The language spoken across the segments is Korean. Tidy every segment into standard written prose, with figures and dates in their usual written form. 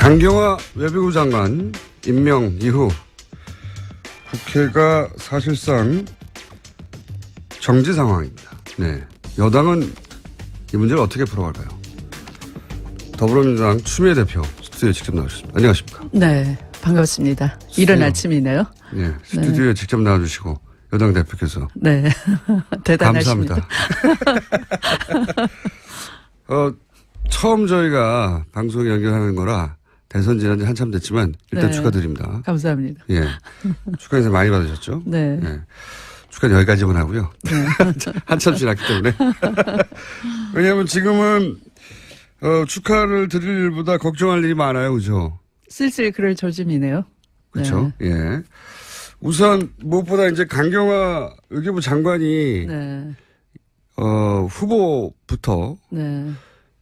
강경화 외교부 장관 임명 이후 국회가 사실상 정지 상황입니다. 네, 여당은 이 문제를 어떻게 풀어갈까요? 더불어민주당 추미애 대표 스튜디오에 직접 나오셨습니다. 안녕하십니까? 네, 반갑습니다. 이른 아침이네요. 네, 스튜디오에 네. 직접 나와주시고 여당 대표께서. 네, 대단하십니다. 감사합니다. 처음 저희가 방송 연결하는 거라 대선 지난 지 한참 됐지만 일단 네. 축하드립니다. 감사합니다. 예, 축하 인사 많이 받으셨죠? 네. 예. 축하 여기까지만 하고요. 네. 한참 지났기 때문에. 왜냐하면 지금은 축하를 드릴 일보다 걱정할 일이 많아요, 그죠? 슬슬 그럴 조짐이네요. 그렇죠. 네. 예. 우선 무엇보다 이제 강경화 외교부 장관이 네. 후보부터 네.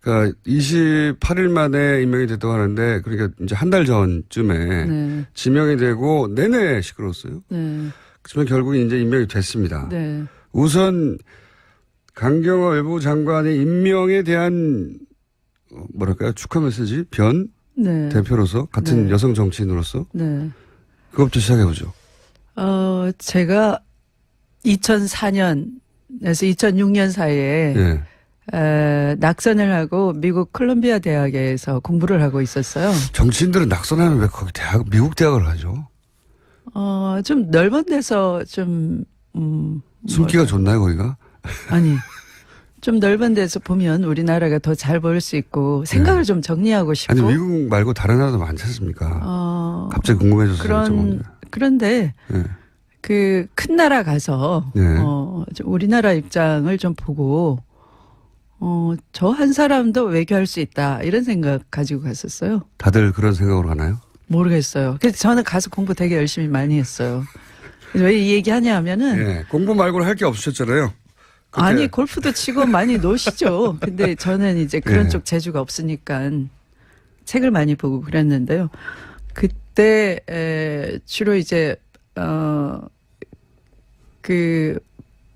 그러니까 28일 만에 임명이 됐다고 하는데 그러니까 이제 한 달 전쯤에 네. 지명이 되고 내내 시끄러웠어요. 네. 그렇지만 결국 이제 임명이 됐습니다. 네. 우선 강경화 외교부 장관의 임명에 대한 뭐랄까요 축하 메시지 변 네. 대표로서 같은 네. 여성 정치인으로서 네. 그것부터 시작해 보죠. 제가 2004년에서 2006년 사이에 예. 낙선을 하고 미국 콜롬비아 대학에서 공부를 하고 있었어요. 정치인들은 낙선하면 왜 거기 미국 대학을 가죠? 좀 넓은 데서 좀, 숨기가 좋나요, 거기가? 아니, 좀 넓은 데서 보면 우리나라가 더 잘 보일 수 있고 생각을 좀 정리하고 싶고. 아니, 미국 말고 다른 나라도 많지 않습니까? 갑자기 궁금해져서 여쭤보는데. 그런데 예. 그 큰 나라 가서, 네. 좀 우리나라 입장을 좀 보고, 저 한 사람도 외교할 수 있다. 이런 생각 가지고 갔었어요. 다들 그런 생각으로 가나요? 모르겠어요. 그래서 저는 가서 공부 되게 열심히 많이 했어요. 왜 이 얘기 하냐 하면은. 예. 공부 말고는 할 게 없으셨잖아요. 그때. 아니, 골프도 치고 많이 노시죠. 근데 저는 이제 그런 네. 쪽 재주가 없으니까 책을 많이 보고 그랬는데요. 그때, 주로 이제, 그,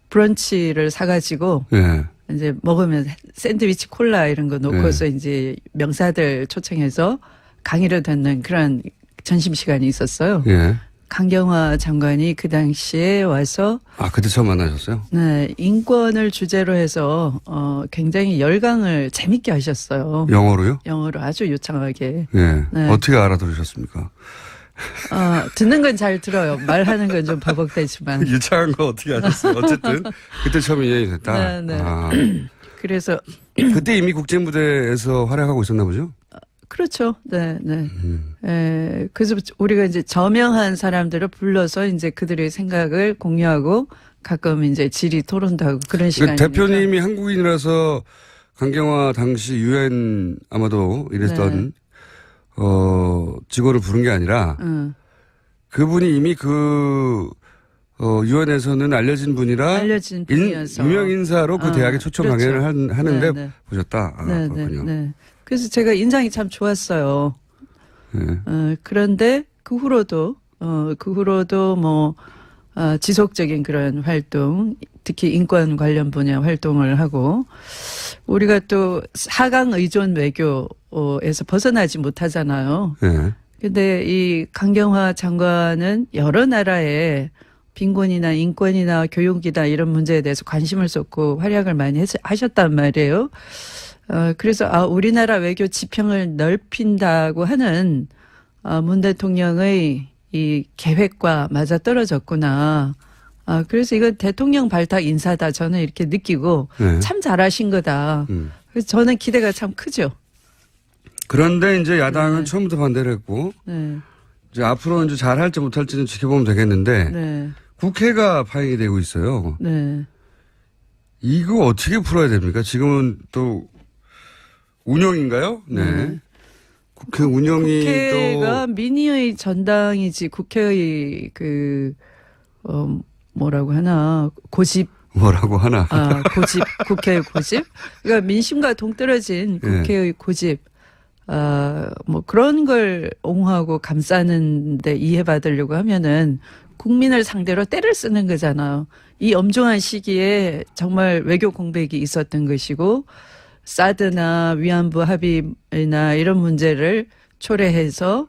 브런치를 사가지고, 예. 이제 먹으면 샌드위치 콜라 이런 거 놓고서 이제 명사들 초청해서 강의를 듣는 그런 점심시간이 있었어요. 예. 강경화 장관이 그 당시에 와서 그때 처음 만나셨어요? 네, 인권을 주제로 해서 굉장히 열강을 재밌게 하셨어요. 영어로요? 영어로 아주 유창하게. 예. 네. 어떻게 알아들으셨습니까? 듣는 건 잘 들어요. 말하는 건 좀 버벅대지만. 유창한 거 어떻게 하셨어요? 어쨌든 그때 처음 인연이 됐다. 네, 네. 그래서 그때 이미 국제무대에서 활약하고 있었나 보죠? 그렇죠. 네, 네. 그래서 우리가 이제 저명한 사람들을 불러서 이제 그들의 생각을 공유하고 가끔 이제 질의 토론도 하고 그런 시간이니까. 대표님이 한국인이라서 강경화 당시 유엔 아마도 이랬던 직원을 부른 게 아니라 그분이 이미 유엔에서는 알려진 분이라 알려진 분이어서 유명 인사로 그 대학에 초청 그렇죠. 강연을 하는데 네, 네. 보셨다. 네, 그렇군요. 네, 네. 그래서 제가 인상이 참 좋았어요. 네. 그런데 그 후로도 뭐 지속적인 그런 활동, 특히 인권 관련 분야 활동을 하고 우리가 또 4강 의존 외교에서 벗어나지 못하잖아요. 네. 근데 이 강경화 장관은 여러 나라에 빈곤이나 인권이나 교육이나 이런 문제에 대해서 관심을 쏟고 활약을 많이 하셨단 말이에요. 그래서 우리나라 외교 지평을 넓힌다고 하는 문 대통령의 이 계획과 맞아떨어졌구나. 그래서 이건 대통령 발탁 인사다. 저는 이렇게 느끼고 네. 참 잘하신 거다. 그래서 저는 기대가 참 크죠. 그런데 이제 야당은 네. 처음부터 반대를 했고 네. 이제 앞으로 이제 잘할지 못할지는 지켜보면 되겠는데 네. 국회가 파행이 되고 있어요. 네. 이거 어떻게 풀어야 됩니까? 지금은 또 운영인가요? 네. 국회 운영이 국회가 또 민의의 전당이지 국회의 뭐라고 하나 고집 뭐라고 하나. 고집 국회의 고집 그러니까 민심과 동떨어진 국회의 고집 뭐 그런 걸 옹호하고 감싸는데 이해받으려고 하면은 국민을 상대로 때를 쓰는 거잖아요. 이 엄중한 시기에 정말 외교 공백이 있었던 것이고 사드나 위안부 합의나 이런 문제를 초래해서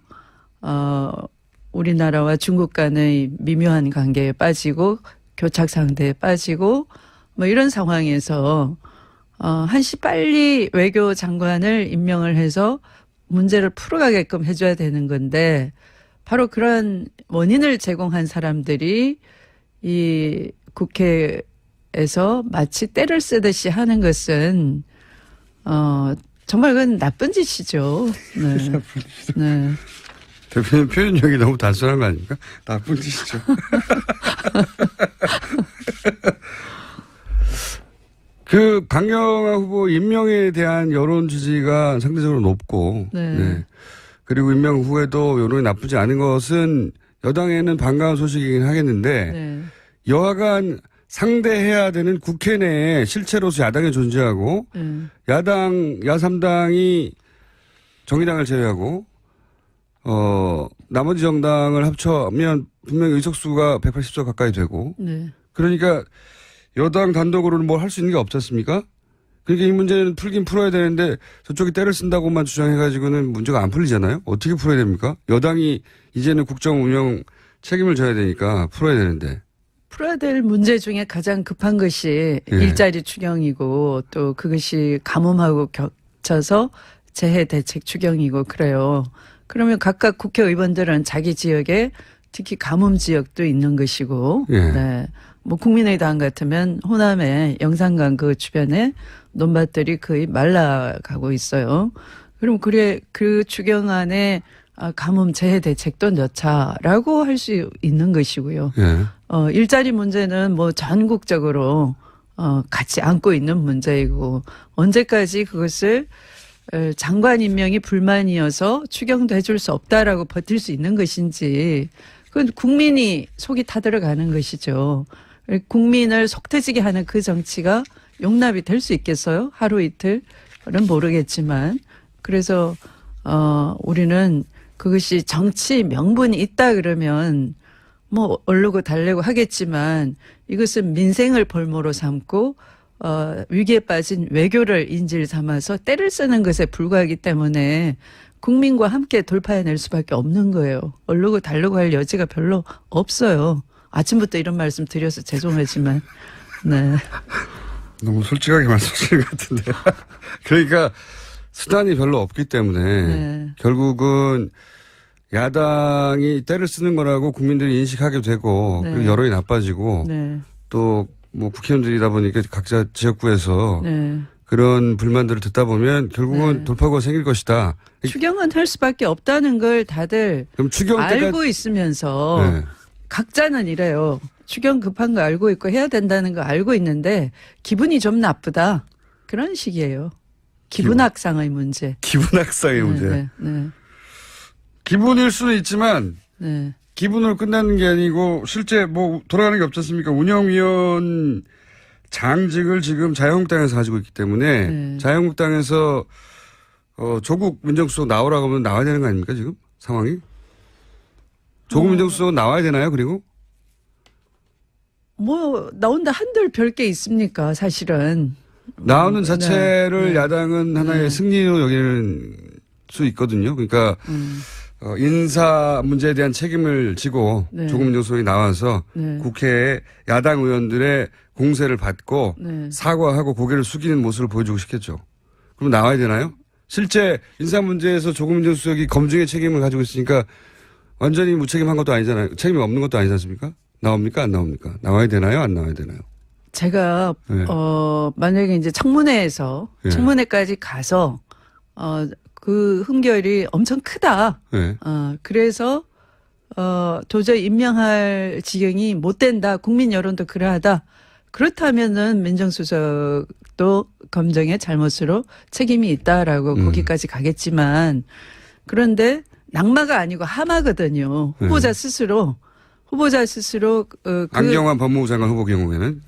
우리나라와 중국 간의 미묘한 관계에 빠지고 교착 상태에 빠지고 뭐 이런 상황에서 한시 빨리 외교 장관을 임명을 해서 문제를 풀어가게끔 해줘야 되는 건데 바로 그런 원인을 제공한 사람들이 이 국회에서 마치 때를 쓰듯이 하는 것은 정말 그건 나쁜 짓이죠. 네. 네. 대표님 표현력이 너무 단순한 거 아닙니까? 나쁜 짓이죠. 그 강경화 후보 임명에 대한 여론 지지가 상대적으로 높고, 네. 네. 그리고 임명 후에도 여론이 나쁘지 않은 것은 여당에는 반가운 소식이긴 하겠는데, 네. 여하간 상대해야 되는 국회 내에 실체로서 야당이 존재하고, 야3당이 정의당을 제외하고, 나머지 정당을 합쳐면 분명히 의석수가 180석 가까이 되고, 네. 그러니까 여당 단독으로는 뭘 할 수 있는 게 없지 않습니까? 그러니까 이 문제는 풀긴 풀어야 되는데 저쪽이 때를 쓴다고만 주장해가지고는 문제가 안 풀리잖아요. 어떻게 풀어야 됩니까? 여당이 이제는 국정 운영 책임을 져야 되니까 풀어야 되는데. 풀어야 될 문제 중에 가장 급한 것이 일자리 추경이고 또 그것이 가뭄하고 겹쳐서 재해 대책 추경이고 그래요. 그러면 각각 국회의원들은 자기 지역에 특히 가뭄 지역도 있는 것이고, 네. 뭐 국민의당 같으면 호남의 영산강 그 주변에 논밭들이 거의 말라가고 있어요. 그럼 그 추경안에 가뭄 재해 대책도 넣자라고 할 수 있는 것이고요. 일자리 문제는 뭐 전국적으로 같이 안고 있는 문제이고 언제까지 그것을 장관 임명이 불만이어서 추경도 해줄 수 없다라고 버틸 수 있는 것인지 그건 국민이 속이 타들어가는 것이죠. 국민을 속 터지게 하는 그 정치가 용납이 될 수 있겠어요? 하루 이틀은 모르겠지만 그래서 우리는 그것이 정치 명분이 있다 그러면 뭐 얼르고 달래고 하겠지만 이것은 민생을 볼모로 삼고 위기에 빠진 외교를 인질 삼아서 때를 쓰는 것에 불과하기 때문에 국민과 함께 돌파해낼 수밖에 없는 거예요. 얼르고 달르고 할 여지가 별로 없어요. 아침부터 이런 말씀 드려서 죄송하지만. 네. 너무 솔직하게 말씀하시는 것 같은데. 그러니까 수단이 별로 없기 때문에 결국은 야당이 때를 쓰는 거라고 국민들이 인식하게 되고 그리고 여론이 나빠지고 또 뭐 국회의원들이다 보니까 각자 지역구에서 그런 불만들을 듣다 보면 결국은 돌파구가 생길 것이다. 추경은 할 수밖에 없다는 걸 다들 그럼 추경 때가 알고 있으면서 각자는 이래요. 추경 급한 거 알고 있고 해야 된다는 거 알고 있는데 기분이 좀 나쁘다. 그런 식이에요. 기분 악상의 문제. 기분 악상의 문제. 기분일 수는 있지만 기분으로 끝나는 게 아니고 실제 뭐 돌아가는 게 없지 않습니까? 운영위원 장직을 지금 자유한국당에서 가지고 있기 때문에 자유한국당에서 조국 민정수석 나오라고 하면 나와야 되는 거 아닙니까 지금 상황이? 조국 민정수석 나와야 되나요 그리고? 뭐 나온다 한들 별게 있습니까 사실은. 나오는 자체를 야당은 하나의 승리로 여기는 수 있거든요. 그러니까 인사 문제에 대한 책임을 지고 조국 민정수석이 나와서 국회에 야당 의원들의 공세를 받고 사과하고 고개를 숙이는 모습을 보여주고 싶겠죠. 그럼 나와야 되나요? 실제 인사 문제에서 조국 민정수석이 검증의 책임을 가지고 있으니까 완전히 무책임한 것도 아니잖아요. 책임이 없는 것도 아니지 않습니까? 나옵니까? 안 나옵니까? 나와야 되나요? 안 나와야 되나요? 제가 만약에 이제 청문회에서 청문회까지 가서 그 흠결이 엄청 크다. 그래서 도저히 임명할 지경이 못 된다. 국민 여론도 그러하다. 그렇다면은 민정수석도 검증의 잘못으로 책임이 있다라고 거기까지 가겠지만 그런데 낙마가 아니고 하마거든요. 후보자 스스로 안경환 법무부 장관 후보 경우에는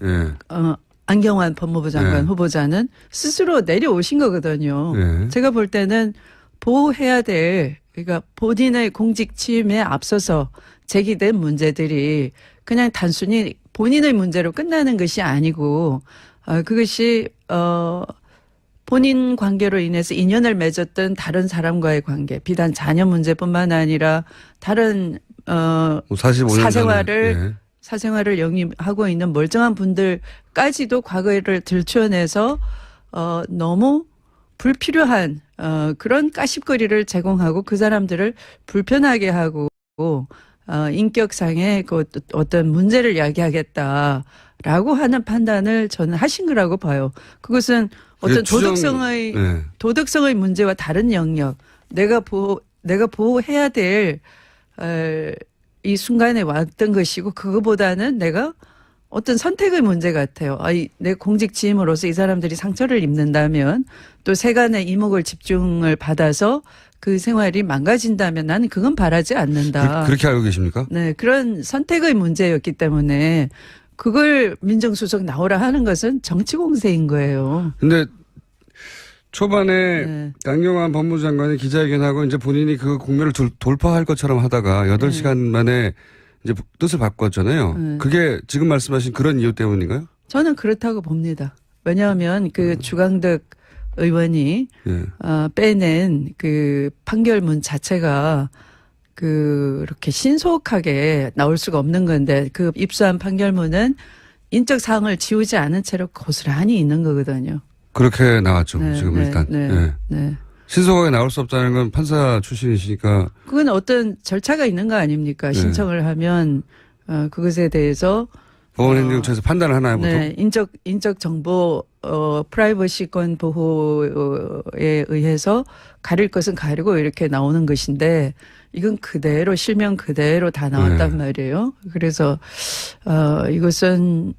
안경환 법무부 장관 후보자는 스스로 내려오신 거거든요. 제가 볼 때는 보호해야 될 그러니까 본인의 공직 취임에 앞서서 제기된 문제들이 그냥 단순히 본인의 문제로 끝나는 것이 아니고 그것이 본인 관계로 인해서 인연을 맺었던 다른 사람과의 관계, 비단 자녀 문제뿐만 아니라 다른 45년 사생활을 영위하고 있는 멀쩡한 분들까지도 과거를 들추어내서 너무 불필요한 그런 까십거리를 제공하고 그 사람들을 불편하게 하고 인격상의 그 어떤 문제를 야기하겠다라고 하는 판단을 저는 하신 거라고 봐요. 그것은 어떤 도덕성의 문제와 다른 영역, 내가 보호해야 될 이 순간에 왔던 것이고, 그거보다는 내가 어떤 선택의 문제 같아요. 내 공직 지임으로서 이 사람들이 상처를 입는다면, 또 세간의 이목을 집중을 받아서 그 생활이 망가진다면 나는 그건 바라지 않는다. 그렇게 알고 계십니까? 네, 그런 선택의 문제였기 때문에 그걸 민정수석 나오라 하는 것은 정치 공세인 거예요. 근데 초반에 양경환 법무부 장관이 기자회견하고 이제 본인이 그 국면을 돌파할 것처럼 하다가 8시간 만에 이제 뜻을 바꿨잖아요. 그게 지금 말씀하신 그런 이유 때문인가요? 저는 그렇다고 봅니다. 왜냐하면 그 주광덕 의원이 빼낸 그 판결문 자체가 그렇게 신속하게 나올 수가 없는 건데, 그 입수한 판결문은 인적 사항을 지우지 않은 채로 고스란히 있는 거거든요. 그렇게 나왔죠. 지금 일단. 신속하게 나올 수 없다는 건 판사 출신이시니까. 그건 어떤 절차가 있는 거 아닙니까? 신청을 하면 그것에 대해서 보건행정처에서 판단을 하나요, 보통? 네, 인적 정보 프라이버시권 보호에 의해서 가릴 것은 가리고 이렇게 나오는 것인데, 이건 그대로 실명 그대로 다 나왔단 말이에요. 그래서 이것은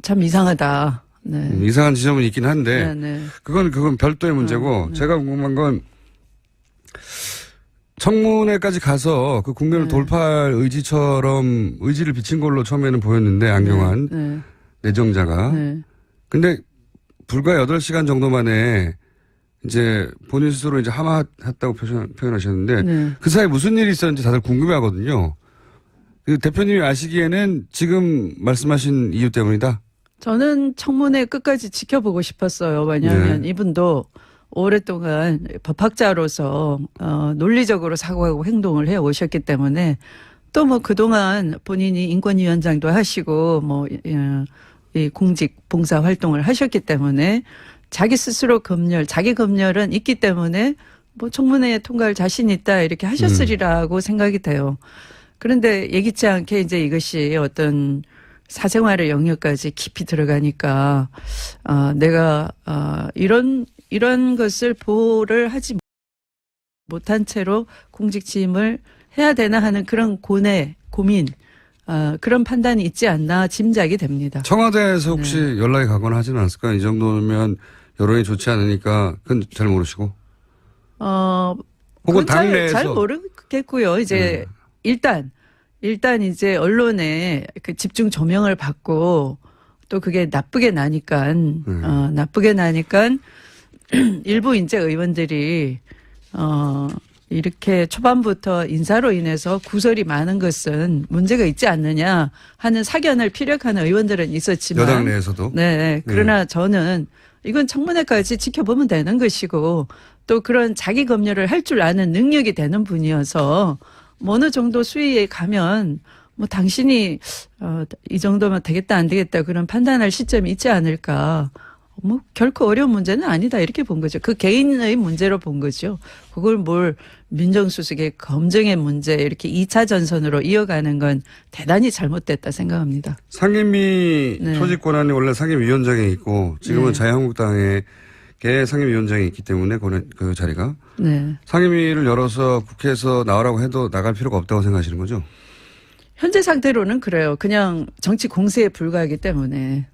참 이상하다. 네. 이상한 지점은 있긴 한데 그건 별도의 문제고 제가 궁금한 건 청문회까지 가서 그 국면을 돌파할 의지를 비친 걸로 처음에는 보였는데 안경환 내정자가 근데 불과 8시간 정도 만에 이제 본인 스스로 이제 하마했다고 표현하셨는데 그 사이에 무슨 일이 있었는지 다들 궁금해하거든요. 그 대표님이 아시기에는 지금 말씀하신 이유 때문이다. 저는 청문회 끝까지 지켜보고 싶었어요. 왜냐하면 이분도 오랫동안 법학자로서 논리적으로 사고하고 행동을 해 오셨기 때문에, 또 뭐 그동안 본인이 인권위원장도 하시고 이 공직 봉사 활동을 하셨기 때문에 자기 스스로 자기 검열은 있기 때문에 뭐 청문회에 통과할 자신 있다 이렇게 하셨으리라고 생각이 돼요. 그런데 예기치 않게 이제 이것이 어떤 사생활의 영역까지 깊이 들어가니까 내가 이런 것을 보호를 하지 못한 채로 공직 취임을 해야 되나 하는 그런 고민, 그런 판단이 있지 않나 짐작이 됩니다. 청와대에서 혹시 연락이 가거나 하지는 않았을까요? 이 정도면 여론이 좋지 않으니까 그건 잘 모르시고. 혹은 당내에서 잘 모르겠고요. 이제 일단 이제 언론에 그 집중 조명을 받고 또 그게 나쁘게 나니까 일부 이제 의원들이 이렇게 초반부터 인사로 인해서 구설이 많은 것은 문제가 있지 않느냐 하는 사견을 피력하는 의원들은 있었지만 여당 내에서도 그러나 저는 이건 청문회까지 지켜보면 되는 것이고, 또 그런 자기 검열을 할 줄 아는 능력이 되는 분이어서 어느 정도 수위에 가면 뭐 당신이 이 정도면 되겠다 안 되겠다 그런 판단할 시점이 있지 않을까. 뭐 결코 어려운 문제는 아니다 이렇게 본 거죠. 그 개인의 문제로 본 거죠. 그걸 뭘 민정수석의 검증의 문제 이렇게 2차 전선으로 이어가는 건 대단히 잘못됐다 생각합니다. 상임위 소집 권한이 원래 상임위원장에 있고 지금은 자유한국당에 상임위원장이 있기 때문에 그 자리가 상임위를 열어서 국회에서 나오라고 해도 나갈 필요가 없다고 생각하시는 거죠? 현재 상태로는 그래요. 그냥 정치 공세에 불과하기 때문에.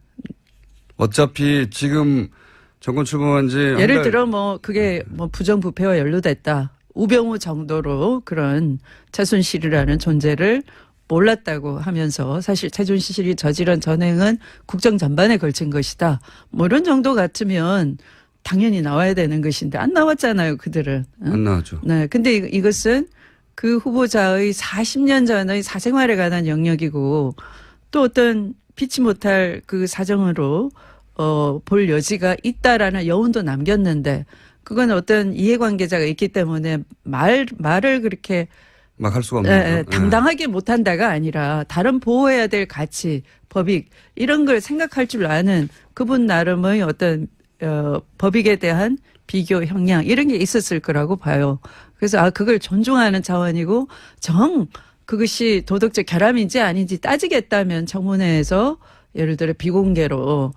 어차피 지금 정권 출범한 지 예를 들어 그게 부정부패와 연루됐다. 우병우 정도로 그런 최순실이라는 존재를 몰랐다고 하면서 사실 최순실이 저지른 전행은 국정 전반에 걸친 것이다. 뭐 이런 정도 같으면 당연히 나와야 되는 것인데 안 나왔잖아요, 그들은. 안 나왔죠. 네. 근데 이것은 그 후보자의 40년 전의 사생활에 관한 영역이고 또 어떤 피치 못할 그 사정으로 볼 여지가 있다라는 여운도 남겼는데 그건 어떤 이해관계자가 있기 때문에 말을 그렇게 막 할 수가 없는 거죠. 당당하게 못한다가 아니라 다른 보호해야 될 가치, 법익 이런 걸 생각할 줄 아는 그분 나름의 어떤 법익에 대한 비교 형량 이런 게 있었을 거라고 봐요. 그래서 그걸 존중하는 차원이고 그것이 도덕적 결함인지 아닌지 따지겠다면 청문회에서 예를 들어 비공개로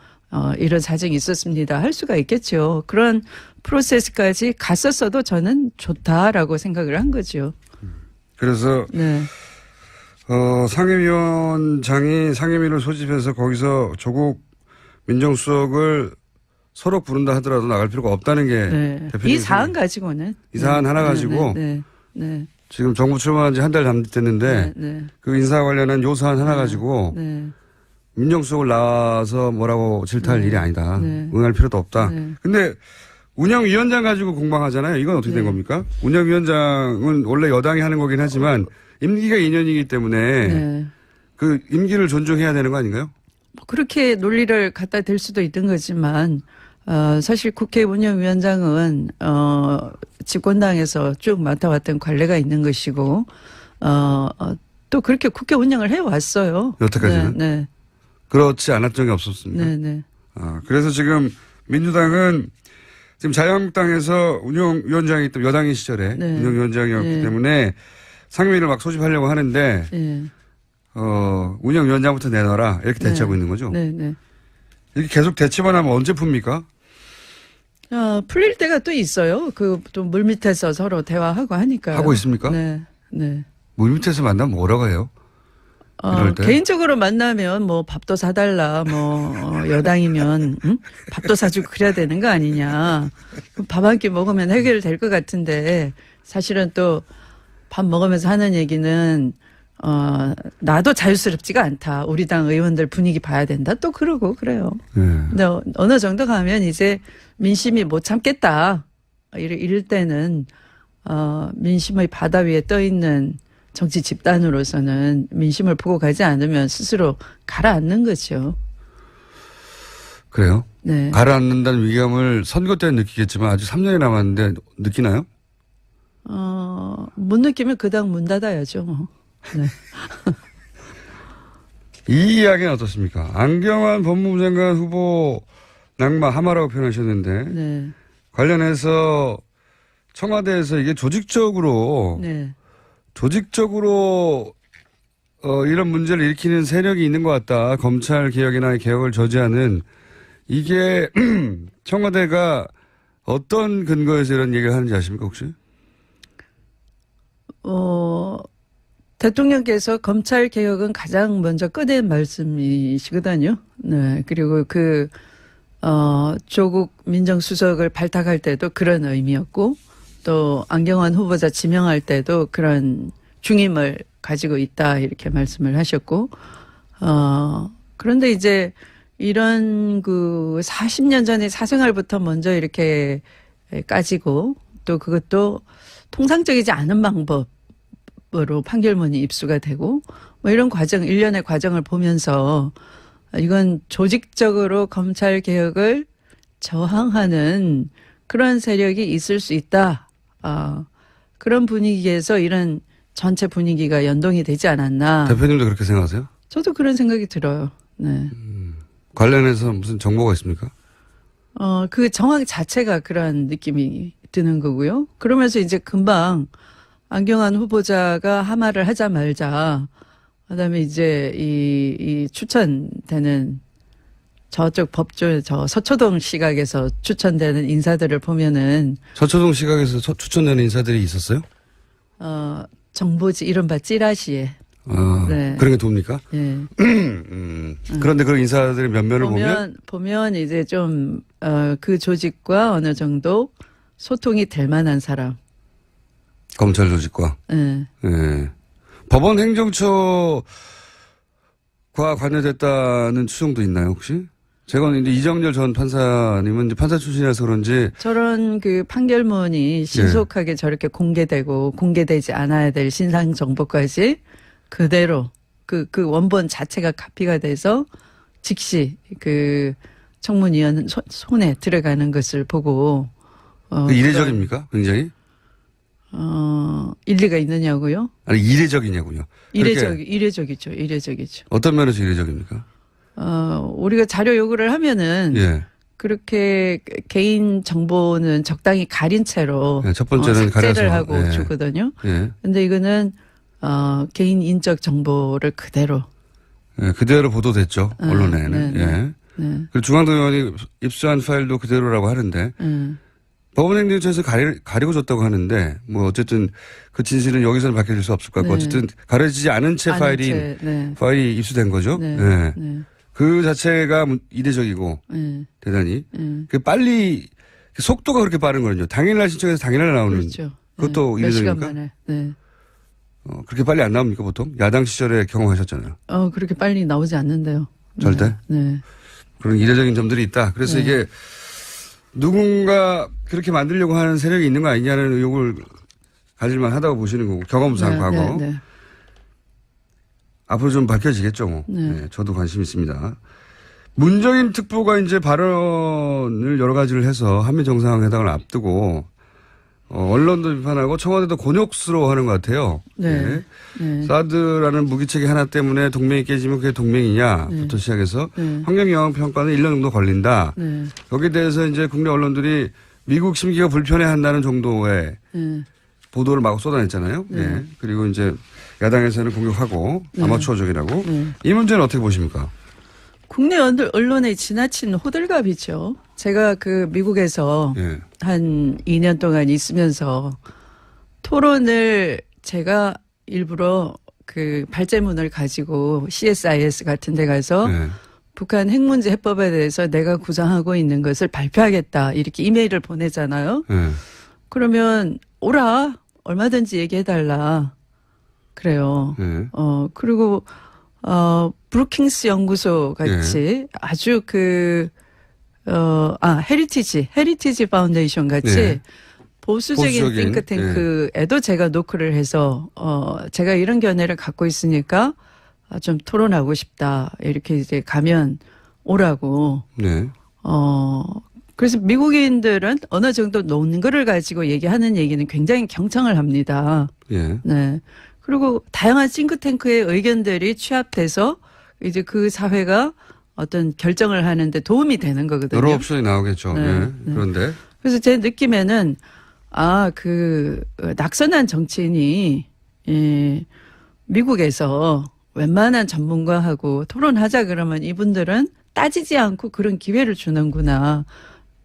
이런 사정이 있었습니다 할 수가 있겠죠. 그런 프로세스까지 갔었어도 저는 좋다라고 생각을 한 거죠. 그래서 네. 상임위원장이 상임위를 소집해서 거기서 조국 민정수석을 서로 부른다 하더라도 나갈 필요가 없다는 게 대표님 이 사안 가지고는 이 사안 하나 가지고 지금 정부 출마한 지 한 달 남짓됐는데 그 인사 관련한 요 사안 하나 가지고 민정수석을 나와서 뭐라고 질타할 일이 아니다. 응할 필요도 없다. 근데 운영위원장 가지고 공방하잖아요. 이건 어떻게 된 겁니까? 운영위원장은 원래 여당이 하는 거긴 하지만 임기가 2년이기 때문에 그 임기를 존중해야 되는 거 아닌가요? 그렇게 논리를 갖다 댈 수도 있는 거지만 사실 국회 운영위원장은 집권당에서 쭉 맡아왔던 관례가 있는 것이고 또 그렇게 국회 운영을 해왔어요. 여태까지는? 네. 그렇지 않았던 적이 없었습니다. 네. 그래서 지금 민주당은 지금 자유한국당에서 운영위원장이 또 여당인 시절에 운영위원장이었기 때문에 상임위를 막 소집하려고 하는데 운영위원장부터 내놔라 이렇게 대치하고 있는 거죠. 네. 이렇게 계속 대치만 하면 언제 풉니까? 풀릴 때가 또 있어요. 그 또 물밑에서 서로 대화하고 하니까. 하고 있습니까? 네. 물밑에서 만나면 뭐라고 해요? 개인적으로 만나면 뭐 밥도 사달라, 여당이면, 밥도 사주고 그래야 되는 거 아니냐. 밥 한 끼 먹으면 해결될 것 같은데, 사실은 또 밥 먹으면서 하는 얘기는, 나도 자유스럽지가 않다. 우리 당 의원들 분위기 봐야 된다. 또 그러고 그래요. 근데 어느 정도 가면 이제 민심이 못 참겠다. 이럴 때는, 민심의 바다 위에 떠 있는 정치 집단으로서는 민심을 보고 가지 않으면 스스로 가라앉는 거죠. 그래요? 네. 가라앉는다는 위기감을 선거 때는 느끼겠지만 아직 3년이 남았는데 느끼나요? 못 느끼면 그 당 문 닫아야죠. 네. 이 이야기는 어떻습니까? 안경환 법무부 장관 후보 낙마 하마라고 표현하셨는데 관련해서 청와대에서 이게 조직적으로 이런 문제를 일으키는 세력이 있는 것 같다. 검찰 개혁이나 개혁을 저지하는 이게 청와대가 어떤 근거에서 이런 얘기를 하는지 아십니까 혹시? 대통령께서 검찰 개혁은 가장 먼저 꺼낸 말씀이시거든요. 네. 그리고 조국 민정수석을 발탁할 때도 그런 의미였고 또 안경환 후보자 지명할 때도 그런 중임을 가지고 있다 이렇게 말씀을 하셨고 그런데 이제 이런 40년 전의 사생활부터 먼저 이렇게 까지고 또 그것도 통상적이지 않은 방법으로 판결문이 입수가 되고 뭐 이런 과정 일련의 과정을 보면서 이건 조직적으로 검찰 개혁을 저항하는 그런 세력이 있을 수 있다. 그런 분위기에서 이런 전체 분위기가 연동이 되지 않았나. 대표님도 그렇게 생각하세요? 저도 그런 생각이 들어요. 네. 관련해서 무슨 정보가 있습니까? 그 정황 자체가 그런 느낌이 드는 거고요. 그러면서 이제 금방 안경환 후보자가 하마를 하자 말자. 그다음에 이제 이 추천되는 저쪽 법조 서초동 시각에서 추천되는 인사들을 보면은 서초동 시각에서 추천되는 인사들이 있었어요? 정보지 이른바 찌라시에. 네. 그런 게 돕니까? 네. 그런데 그 인사들의 면면을 보면 이제 좀 그 조직과 어느 정도 소통이 될 만한 사람. 검찰 조직과. 네. 네. 법원 행정처과 관여됐다는 추정도 있나요 혹시? 제가 이제 이정열 전 판사님은 이제 판사 출신이라서 그런지 저런 그 판결문이 신속하게 저렇게 공개되고 공개되지 않아야 될 신상 정보까지 그대로 그 원본 자체가 카피가 돼서 즉시 청문위원 손에 들어가는 것을 보고 이례적입니까? 굉장히? 일리가 있느냐고요? 아니 이례적이냐고요. 이례적이죠. 이례적이죠. 어떤 면에서 이례적입니까? 우리가 자료 요구를 하면은 예. 그렇게 개인 정보는 적당히 가린 채로 예, 첫 번째는 삭제를 가려서. 하고 예. 주거든요. 예. 근데 이거는 개인 인적 정보를 그대로 예, 그대로 보도됐죠. 언론에는. 네, 예. 네. 그리고 중앙도 의원이 입수한 파일도 그대로라고 하는데 법원행정처에서 가리고 줬다고 하는데 뭐 어쨌든 그 진실은 여기서는 밝혀질 수 없을 것 같고 네. 어쨌든 가려지지 않은 채 파일이 입수된 거죠. 네. 예. 네. 그 자체가 이례적이고 네. 대단히 그 빨리 속도가 그렇게 빠른 거는요. 당일날 신청해서 당일날 나오는 그렇죠. 그것도 네. 몇 시간 이례적입니까? 만에. 네. 그렇게 빨리 안 나옵니까 보통? 야당 시절에 경험하셨잖아요. 그렇게 빨리 나오지 않는데요. 절대? 네. 그런 이례적인 점들이 있다. 그래서 네. 이게 누군가 그렇게 만들려고 하는 세력이 있는 거 아니냐는 의혹을 가질만 하다고 보시는 거고 경험상 과거. 네. 앞으로 좀 밝혀지겠죠. 뭐. 네. 네, 저도 관심 있습니다. 문정인 특보가 이제 발언을 여러 가지를 해서 한미 정상회담을 앞두고 언론도 비판하고 청와대도 곤욕스러워하는 것 같아요. 네. 네. 사드라는 무기체계 하나 때문에 동맹이 깨지면 그게 동맹이냐부터 시작해서 환경영향평가는 1년 정도 걸린다. 네. 여기에 대해서 이제 국내 언론들이 미국 심기가 불편해한다는 정도의 보도를 마구 쏟아냈잖아요. 네. 그리고 이제 야당에서는 공격하고 아마추어적이라고. 이 문제는 어떻게 보십니까? 국내 언론의 지나친 호들갑이죠. 제가 그 미국에서 예. 한 2년 동안 있으면서 토론을 제가 일부러 그 발제문을 가지고 CSIS 같은 데 가서 예. 북한 핵문제 해법에 대해서 내가 구상하고 있는 것을 발표하겠다. 이렇게 이메일을 보내잖아요. 예. 그러면 오라. 얼마든지 얘기해달라. 그래요. 예. 그리고 브루킹스 연구소 같이 아주 헤리티지 파운데이션 같이 보수적인 띵크탱크에도 제가 노크를 해서 제가 이런 견해를 갖고 있으니까 좀 토론하고 싶다. 이렇게 이제 가면 오라고. 네. 그래서 미국인들은 어느 정도 논거를 가지고 얘기하는 얘기는 굉장히 경청을 합니다. 예. 네. 그리고 다양한 싱크탱크의 의견들이 취합돼서 이제 그 사회가 어떤 결정을 하는데 도움이 되는 거거든요. 여러 옵션이 나오겠죠. 네. 예. 그런데. 그래서 제 느낌에는 낙선한 정치인이 미국에서 웬만한 전문가하고 토론하자 그러면 이분들은 따지지 않고 그런 기회를 주는구나.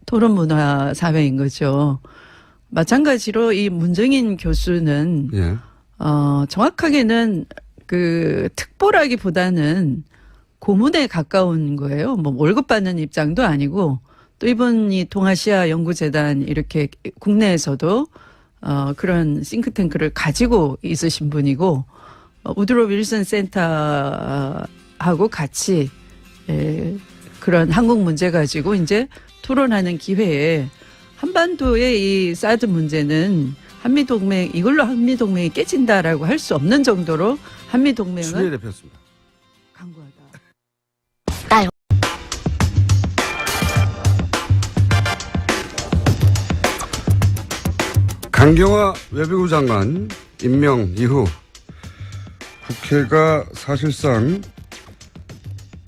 토론 문화 사회인 거죠. 마찬가지로 이 문정인 교수는 예. 정확하게는 그 특보라기보다는 고문에 가까운 거예요. 뭐 월급 받는 입장도 아니고 또 이분이 동아시아 연구재단 이렇게 국내에서도 그런 싱크탱크를 가지고 있으신 분이고 우드로 윌슨 센터하고 같이 그런 한국 문제 가지고 이제 토론하는 기회에 한반도의 이 사드 문제는 이걸로 한미동맹이 깨진다라고 할 수 없는 정도로 한미동맹은 추미애 대표였습니다. 강구하다. 강경화 외교부 장관 임명 이후 국회가 사실상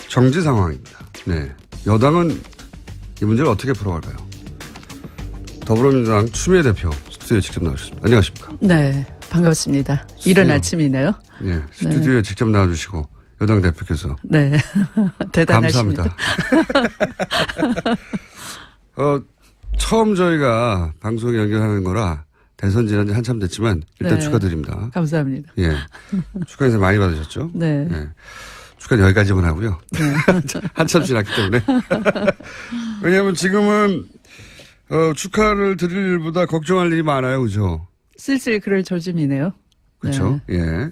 정지 상황입니다. 네. 여당은 이 문제를 어떻게 풀어갈까요? 더불어민주당 추미애 대표 스튜디오에 직접 나오셨습니다. 안녕하십니까? 네, 반갑습니다. 이른 아침이네요. 네, 스튜디오에 직접 나와주시고 여당 대표께서 네, 대단하십니다. 감사합니다. 처음 저희가 방송에 연결하는 거라 대선 지난 지 한참 됐지만 일단 축하드립니다. 감사합니다. 예, 축하 인사 많이 받으셨죠? 네. 축하는 여기까지만 하고요. 네. 한참 지났기 때문에. 왜냐하면 지금은 축하를 드릴 일보다 걱정할 일이 많아요. 그죠? 슬슬 그럴 조짐이네요. 그렇죠. 네. 예.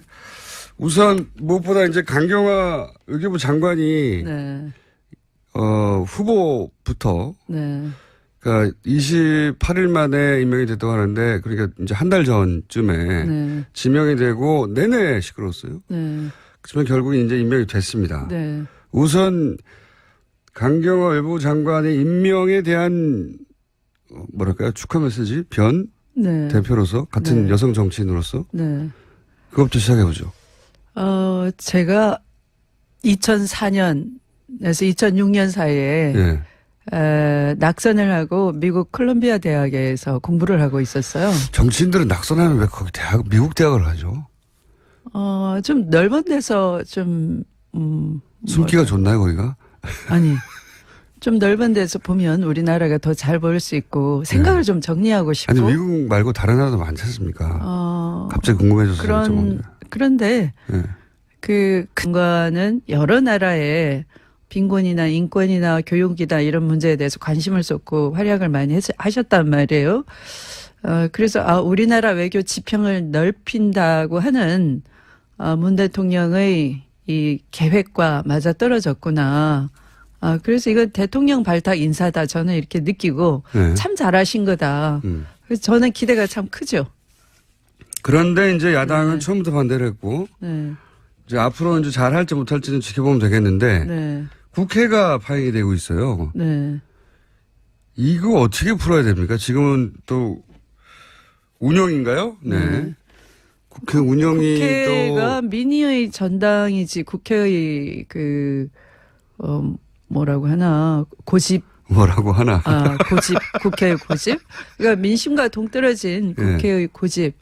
우선 무엇보다 이제 강경화 외교부 장관이 후보부터 그러니까 28일 만에 임명이 됐다고 하는데 그러니까 이제 한 달 전쯤에 지명이 되고 내내 시끄러웠어요. 그렇지만 결국 이제 임명이 됐습니다. 우선 강경화 외무부 장관의 임명에 대한 뭐랄까요? 축하 메시지? 변? 네. 대표로서 같은 네. 여성 정치인으로서 네. 그것부터 시작해 보죠. 제가 2004년에서 2006년 사이에 예. 낙선을 하고 미국 콜롬비아 대학에서 공부를 하고 있었어요. 정치인들은 낙선하면 왜 거기 미국 대학을 가죠? 좀 넓은 데서 좀 숨기가 좋나요, 거기가? 아니. 좀 넓은 데서 보면 우리나라가 더 잘 보일 수 있고 생각을 좀 정리하고 싶고. 아니 미국 말고 다른 나라도 많지 않습니까? 갑자기 궁금해져서 그런데 그 근거는 여러 나라의 빈곤이나 인권이나 교육이나 이런 문제에 대해서 관심을 쏟고 활약을 많이 하셨단 말이에요. 그래서 우리나라 외교 지평을 넓힌다고 하는 문 대통령의 이 계획과 맞아 떨어졌구나. 그래서 이건 대통령 발탁 인사다. 저는 이렇게 느끼고 참 잘하신 거다. 그래서 저는 기대가 참 크죠. 그런데 이제 야당은 처음부터 반대를 했고 이제 앞으로 이제 잘할지 못할지는 지켜보면 되겠는데 국회가 파행이 되고 있어요. 이거 어떻게 풀어야 됩니까? 지금은 또 운영인가요? 네. 국회 운영이 국회가 민의의 전당이지 국회의 뭐라고 하나 고집 뭐라고 하나 고집 국회의 고집 그러니까 민심과 동떨어진 국회의 고집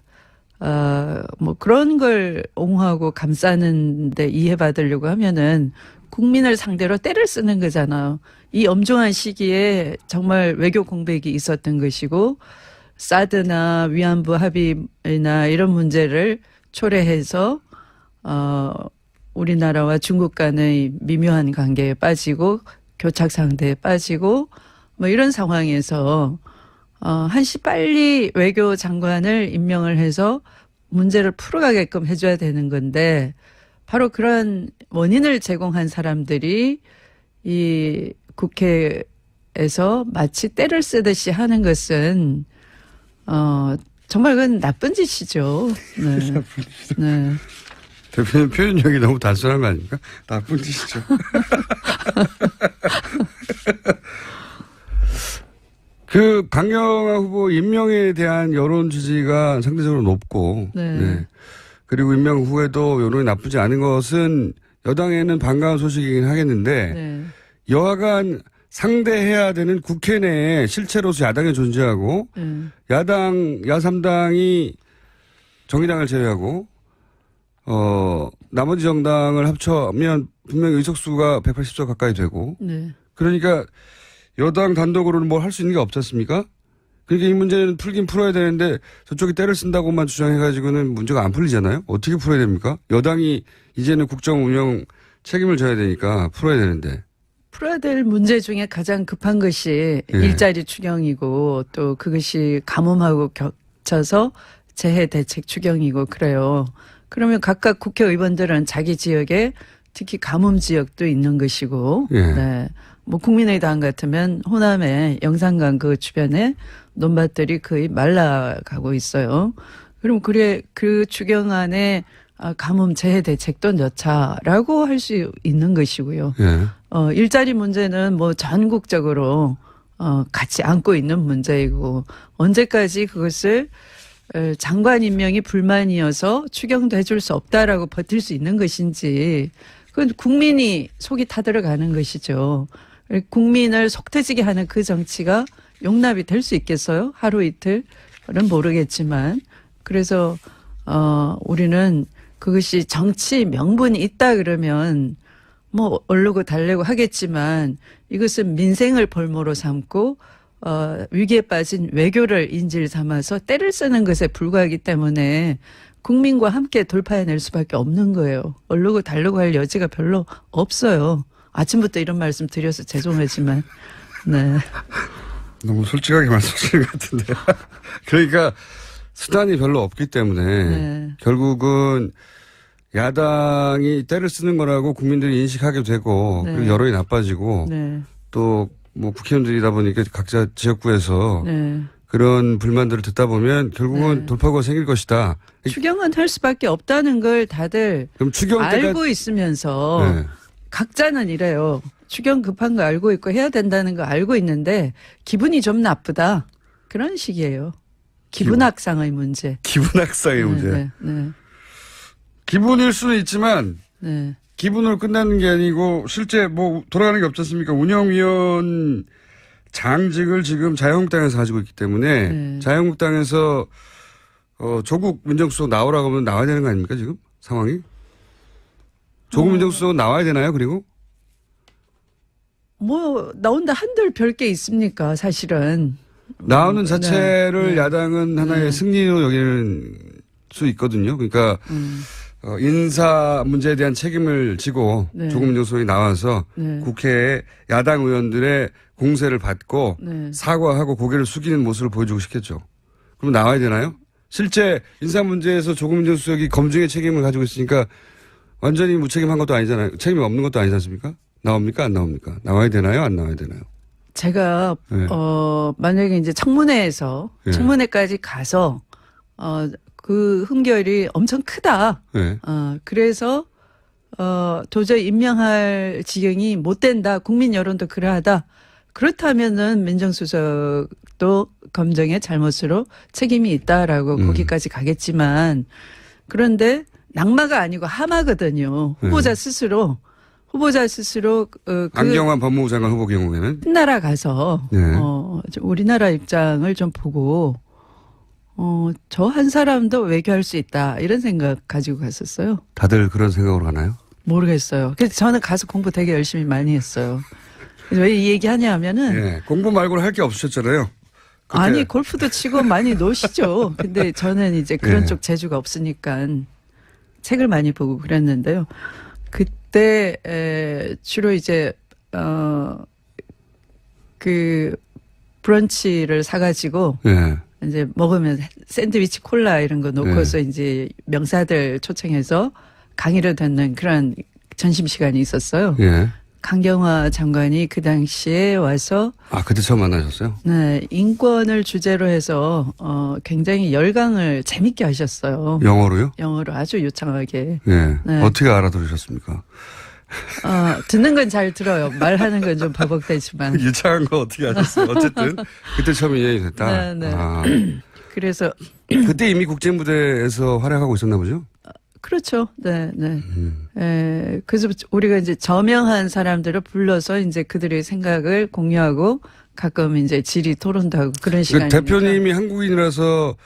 뭐 그런 걸 옹호하고 감싸는데 이해받으려고 하면은 국민을 상대로 때를 쓰는 거잖아요. 이 엄중한 시기에 정말 외교 공백이 있었던 것이고 사드나 위안부 합의나 이런 문제를 초래해서 우리나라와 중국 간의 미묘한 관계에 빠지고 교착 상태에 빠지고 뭐 이런 상황에서 한시 빨리 외교 장관을 임명을 해서 문제를 풀어가게끔 해줘야 되는 건데 바로 그런 원인을 제공한 사람들이 이 국회에서 마치 때를 쓰듯이 하는 것은 정말 그건 나쁜 짓이죠. 네. 나쁜 짓이죠. 네. 대표님 표현력이 너무 단순한 거 아닙니까? 나쁜 짓이죠. 그 강경화 후보 임명에 대한 여론 지지가 상대적으로 높고 그리고 임명 후에도 여론이 나쁘지 않은 것은 여당에는 반가운 소식이긴 하겠는데 여하간 상대해야 되는 국회 내에 실체로서 야당이 존재하고 야3당이 정의당을 제외하고 나머지 정당을 합쳐면 분명히 의석수가 180석 가까이 되고 그러니까 여당 단독으로는 뭘 할 수 있는 게 없지 않습니까? 그러니까 이 문제는 풀긴 풀어야 되는데 저쪽이 때를 쓴다고만 주장해가지고는 문제가 안 풀리잖아요. 어떻게 풀어야 됩니까? 여당이 이제는 국정 운영 책임을 져야 되니까 풀어야 되는데. 풀어야 될 문제 중에 가장 급한 것이 일자리 추경이고 또 그것이 가뭄하고 겹쳐서 재해 대책 추경이고 그래요. 그러면 각각 국회의원들은 자기 지역에 특히 가뭄 지역도 있는 것이고 뭐 국민의당 같으면 호남의 영산강 그 주변에 논밭들이 거의 말라가고 있어요. 그럼 그 추경안에 가뭄 재해 대책도 넣자라고 할 수 있는 것이고요. 일자리 문제는 뭐 전국적으로 같이 안고 있는 문제이고 언제까지 그것을 장관 임명이 불만이어서 추경도 해줄 수 없다라고 버틸 수 있는 것인지 그건 국민이 속이 타들어가는 것이죠. 국민을 속 터지게 하는 그 정치가 용납이 될 수 있겠어요? 하루 이틀은 모르겠지만 그래서 우리는 그것이 정치 명분이 있다 그러면 뭐 얼르고 달래고 하겠지만 이것은 민생을 볼모로 삼고 위기에 빠진 외교를 인질 삼아서 때를 쓰는 것에 불과하기 때문에 국민과 함께 돌파해낼 수밖에 없는 거예요. 얼르고 달래고 할 여지가 별로 없어요. 아침부터 이런 말씀 드려서 죄송하지만 너무 솔직하게 말씀하시는 것 같은데. 그러니까 수단이 별로 없기 때문에 결국은 야당이 때를 쓰는 거라고 국민들이 인식하게 되고 그리고 여론이 나빠지고 또 뭐 국회의원들이다 보니까 각자 지역구에서 그런 불만들을 듣다 보면 결국은 돌파구가 생길 것이다. 추경은 할 수밖에 없다는 걸 다들 그럼 알고 있으면서 각자는 이래요. 추경 급한 거 알고 있고 해야 된다는 거 알고 있는데 기분이 좀 나쁘다. 그런 식이에요. 기분 악상의 문제. 기분 악상의 문제. 네, 네. 기분일 수는 있지만 네. 기분으로 끝나는 게 아니고 실제 뭐 돌아가는 게 없지 않습니까? 운영위원 장직을 지금 자유한국당에서 가지고 있기 때문에 네. 자유한국당에서 조국 민정수석 나오라고 하면 나와야 되는 거 아닙니까 지금 상황이? 조국 민정수석은 나와야 되나요? 그리고? 뭐 나온다 한들 별게 있습니까 사실은. 나오는 자체를 네. 야당은 하나의 네. 승리로 여길 수 있거든요. 그러니까 인사 문제에 대한 책임을 지고 네. 조국 민정수석이 나와서 네. 국회에 야당 의원들의 공세를 받고 네. 사과하고 고개를 숙이는 모습을 보여주고 싶겠죠. 그럼 나와야 되나요? 실제 인사 문제에서 조국 민정수석이 검증의 책임을 가지고 있으니까 완전히 무책임한 것도 아니잖아요. 책임이 없는 것도 아니지 않습니까? 나옵니까? 안 나옵니까? 나와야 되나요? 안 나와야 되나요? 제가 네. 만약에 이제 청문회에서 네. 청문회까지 가서 그 흠결이 엄청 크다. 네. 그래서 도저히 임명할 지경이 못 된다. 국민 여론도 그러하다. 그렇다면은 민정수석도 검증의 잘못으로 책임이 있다라고 거기까지 가겠지만 그런데 낙마가 아니고 하마거든요. 후보자 스스로 안경환 법무부 장관 후보 경우에는 나라 가서 네. 우리나라 입장을 좀 보고 저 한 사람도 외교할 수 있다 이런 생각 가지고 갔었어요. 다들 그런 생각으로 가나요? 모르겠어요. 그래서 저는 가서 공부 되게 열심히 많이 했어요. 왜 이 얘기 하냐면은 네. 공부 말고는 할 게 없으셨잖아요. 그때. 아니 골프도 치고 많이 노시죠. 근데 저는 이제 그런 네. 쪽 재주가 없으니까 책을 많이 보고 그랬는데요. 그때 주로 이제 그 브런치를 사가지고 네. 이제 먹으면 샌드위치 콜라 이런 거 놓고서 이제 명사들 초청해서 강의를 듣는 그런 점심 시간이 있었어요. 예. 강경화 장관이 그 당시에 와서 그때 처음 만나셨어요? 네, 인권을 주제로 해서 굉장히 열강을 재밌게 하셨어요. 영어로요? 영어로 아주 유창하게. 예. 네. 어떻게 알아들으셨습니까? 듣는 건 잘 들어요. 말하는 건 좀 버벅대지만. 유창한 거 어떻게 하셨어요? 어쨌든 그때 처음 인연이 됐다. 네, 네. 그래서 그때 이미 국제무대에서 활약하고 있었나 보죠? 그렇죠. 네, 네. 그래서 우리가 이제 저명한 사람들을 불러서 이제 그들의 생각을 공유하고 가끔 이제 질의 토론도 하고 그런 시간이니까. 대표님이 한국인이라서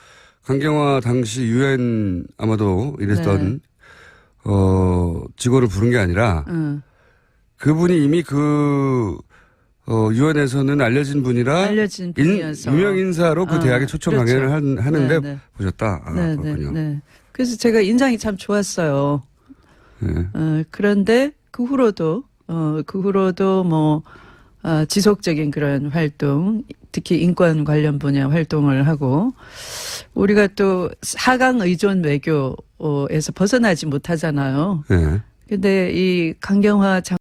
강경화 당시 유엔 아마도 이랬던 직원을 부른 게 아니라 그분이 이미 유엔에서는 알려진 분이라 분이어서 유명 인사로 그 대학에 초청 그렇죠. 강연을 하는데 네, 네. 보셨다. 네, 그렇군요. 네, 네. 그래서 제가 인상이 참 좋았어요. 네. 그런데 그 후로도 뭐 지속적인 그런 활동, 특히 인권 관련 분야 활동을 하고 우리가 또 4강 의존 외교에서 벗어나지 못하잖아요. 네. 근데 이 강경화